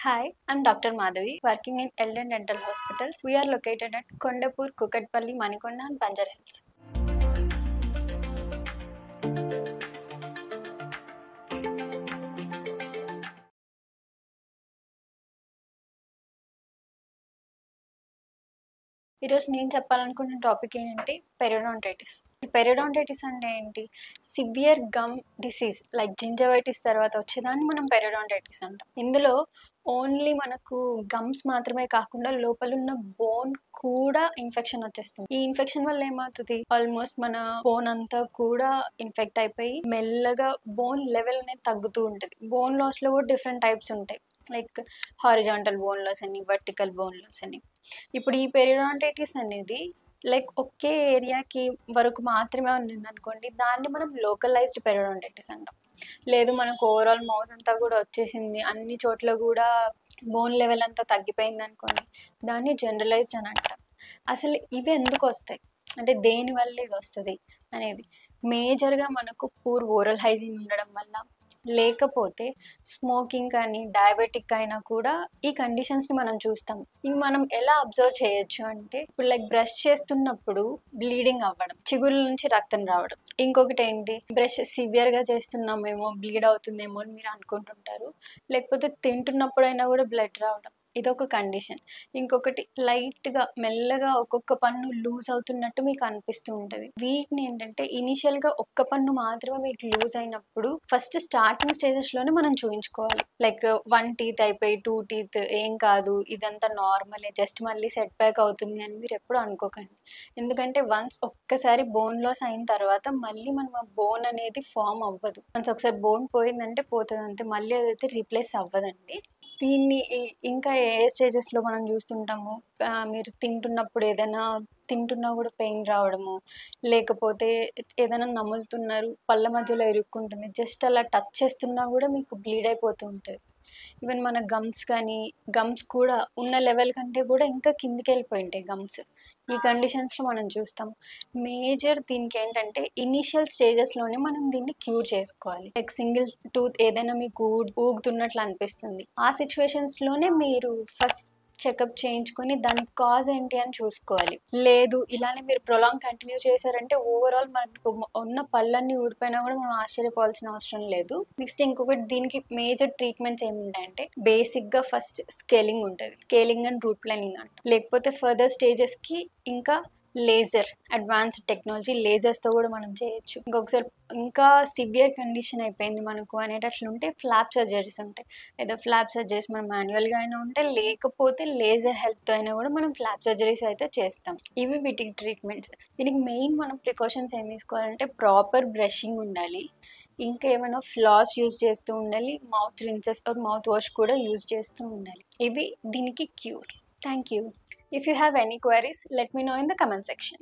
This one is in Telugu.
Hi, I'm Dr. Madhavi, working in Elden Dental Hospitals. We are located at Kondapur, Kukatpalli, Manikonda and Banjar Hills. ఈరోజు నేను చెప్పాలనుకున్న టాపిక్ ఏంటంటే పెరియోడాంటైటిస్. పెరియోడాంటైటిస్ అంటే ఏంటి? Severe gum disease like gingivitis తర్వాత వచ్చేదాన్ని మనం పెరియోడాంటైటిస్ అంటాం. ఇందులో ఓన్లీ మనకు గమ్స్ మాత్రమే కాకుండా లోపల ఉన్న బోన్ కూడా ఇన్ఫెక్షన్ వచ్చేస్తుంది. ఈ ఇన్ఫెక్షన్ వల్ల ఏమవుతుంది, ఆల్మోస్ట్ మన బోన్ అంతా కూడా ఇన్ఫెక్ట్ అయిపోయి మెల్లగా బోన్ లెవెల్ అనేది తగ్గుతూ ఉంటుంది. బోన్ లాస్ లో కూడా డిఫరెంట్ టైప్స్ ఉంటాయి, లైక్ హారిజాంటల్ బోన్ లాస్ అని, వర్టికల్ బోన్ లాస్ అని. ఇప్పుడు ఈ పెరియోడాంటైటిస్ అనేది లైక్ ఒకే ఏరియాకి వరకు మాత్రమే ఉంది అనుకోండి, దాన్ని మనం లోకలైజ్డ్ పెరియోడాంటైటిస్ అంటాం. లేదు మనకు ఓవరాల్ మౌత్ అంతా కూడా వచ్చేసింది, అన్ని చోట్ల కూడా బోన్ లెవెల్ అంతా తగ్గిపోయింది అనుకోండి, దాన్ని జనరలైజ్డ్ అని అంటాం. అసలు ఇవి ఎందుకు వస్తాయి అంటే దేని వల్ల ఇది వస్తుంది అనేది మేజర్గా మనకు పూర్ ఓరల్ హైజీన్ ఉండడం వల్ల, లేకపోతే స్మోకింగ్ కానీ డయాబెటిక్ అయినా కూడా ఈ కండిషన్స్ని మనం చూస్తాం. ఇవి మనం ఎలా అబ్జర్వ్ చేయొచ్చు అంటే, ఇప్పుడు లైక్ బ్రష్ చేస్తున్నప్పుడు బ్లీడింగ్ అవ్వడం, చిగుళ్ళ నుంచి రక్తం రావడం. ఇంకొకటి ఏంటి, బ్రష్ సివియర్గా చేస్తున్నామేమో బ్లీడ్ అవుతుందేమో అని మీరు అనుకుంటుంటారు. లేకపోతే తింటున్నప్పుడైనా కూడా బ్లడ్ రావడం, ఇదొక కండిషన్. ఇంకొకటి లైట్గా మెల్లగా ఒక్కొక్క పన్ను లూజ్ అవుతున్నట్టు మీకు అనిపిస్తూ ఉంటుంది. వీటిని ఏంటంటే ఇనిషియల్గా ఒక్క పన్ను మాత్రమే మీకు లూజ్ అయినప్పుడు ఫస్ట్ స్టార్టింగ్ స్టేజెస్లోనే మనం చూయించుకోవాలి. లైక్ 1 టీత్ అయిపోయి 2 టీత్ ఏం కాదు, ఇదంతా నార్మలే, జస్ట్ మళ్ళీ సెట్ బ్యాక్ అవుతుంది అని మీరు ఎప్పుడు అనుకోకండి. ఎందుకంటే వన్స్ ఒక్కసారి బోన్ లాస్ అయిన తర్వాత మళ్ళీ మనం ఆ బోన్ అనేది ఫామ్ అవ్వదు. వన్స్ ఒకసారి బోన్ పోయిందంటే పోతుంది అంతే, మళ్ళీ అదైతే రీప్లేస్ అవ్వదండి. దీన్ని ఇంకా ఏ స్టేజెస్లో మనం చూస్తుంటాము, మీరు తింటున్నప్పుడు ఏదైనా తింటున్నా కూడా పెయిన్ రావడము, లేకపోతే ఏదైనా నములుతున్నారు పళ్ళ మధ్యలో ఇరుక్కుంటుంది, జస్ట్ అలా టచ్ చేస్తున్నా కూడా మీకు బ్లీడ్ అయిపోతూ ఉంటుంది. ఈవెన్ మన గమ్స్ కూడా ఉన్న లెవెల్ కంటే కూడా ఇంకా కిందికి వెళ్ళిపోయి ఉంటాయి గమ్స్. ఈ కండిషన్స్లో మనం చూస్తాం. మేజర్ దీనికి ఏంటంటే ఇనిషియల్ స్టేజెస్లోనే మనం దీన్ని క్యూర్ చేసుకోవాలి. లైక్ సింగిల్ టూత్ ఏదైనా మీకు ఊగుతున్నట్లు అనిపిస్తుంది, ఆ సిచ్యువేషన్స్లోనే మీరు ఫస్ట్ చెకప్ చేయించుకొని దానికి కాజ్ ఏంటి అని చూసుకోవాలి. లేదు ఇలానే మీరు ప్రొలాంగ్ కంటిన్యూ చేశారంటే ఓవరాల్ మనకు ఉన్న పళ్ళన్నీ ఊడిపోయినా కూడా మనం ఆశ్చర్యపోవాల్సిన అవసరం లేదు. నెక్స్ట్ ఇంకొకటి, దీనికి మేజర్ ట్రీట్మెంట్స్ ఏముంటాయంటే బేసిక్గా ఫస్ట్ స్కేలింగ్ ఉంటుంది, స్కేలింగ్ అండ్ రూట్ ప్లానింగ్ అంట. లేకపోతే ఫర్దర్ స్టేజెస్కి ఇంకా లేజర్, అడ్వాన్స్డ్ టెక్నాలజీ లేజర్స్తో కూడా మనం చేయొచ్చు. ఇంకొకసారి ఇంకా సివియర్ కండిషన్ అయిపోయింది మనకు అనేటట్లుంటే ఫ్లాప్ సర్జరీస్ ఉంటాయి. ఏదో ఫ్లాప్ సర్జరీస్ మనం మాన్యువల్గా అయినా ఉంటాయి, లేకపోతే లేజర్ హెల్ప్తో అయినా కూడా మనం ఫ్లాప్ సర్జరీస్ అయితే చేస్తాం. ఇవి వీటికి ట్రీట్మెంట్స్. దీనికి మెయిన్ మనం ప్రికాషన్స్ ఏం తీసుకోవాలంటే ప్రాపర్ బ్రషింగ్ ఉండాలి, ఇంకా ఏమైనా ఫ్లాస్ యూజ్ చేస్తూ ఉండాలి, మౌత్ రిన్సెస్ ఆర్ మౌత్ వాష్ కూడా యూజ్ చేస్తూ ఉండాలి. ఇవి దీనికి cure. Thank you. If you have any queries, let me know in the comment section.